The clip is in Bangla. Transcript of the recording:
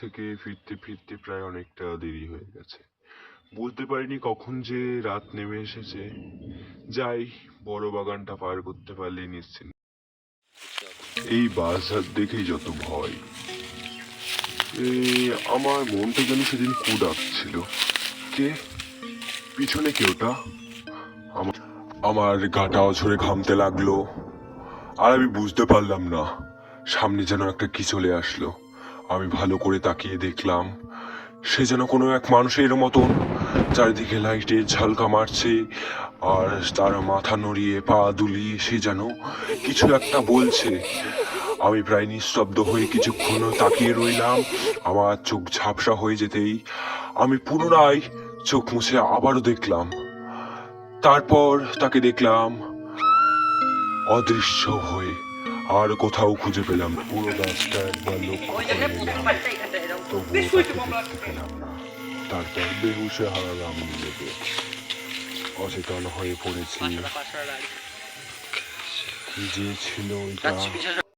থেকে ফিরতে ফিরতে প্রায় অনেকটা দেরি হয়ে গেছে। বুঝতে পারিনি কখন যে রাত নেমে এসেছে। যাই, বড় বাগানটা পার করতে পারলেই নিশ্চিন্ত। এই বাসঝাট দেখেই যত ভয়। আমার মনটা যেন সেদিন কু ডাকছিল। কে? পিছনে কে ওটা? আমার গাটা অঝরে ঘামতে লাগলো, আর আমি বুঝতে পারলাম না। সামনে যেন একটা কি চলে আসলো। আমি ভালো করে তাকিয়ে দেখলাম, সে যেন কোনো এক মানুষের মতন চারিদিকে লাইটের ঝলকা মারছে, আর তার মাথা নড়িয়ে পা দুলিয়ে সে যেন কিছু একটা বলছে। আমি প্রায় নিস্তব্ধ হয়ে কিছুক্ষণ তাকিয়ে রইলাম। আমার চোখ ঝাপসা হয়ে যেতেই আমি পুনরায় চোখ মুছে আবারও দেখলাম। তারপর তাকে দেখলাম অদৃশ্য হয়ে, আর কোথাও খুঁজে পেলাম না। পুরো গাছটা একবার লক্ষ্য করে নিলাম, তবুও তাকে দেখতে পেলাম না। তারপর বেহুশে হারালাম নিজেকে, অচেতন হয়ে পড়েছি। কি যে ছিল ওইটা।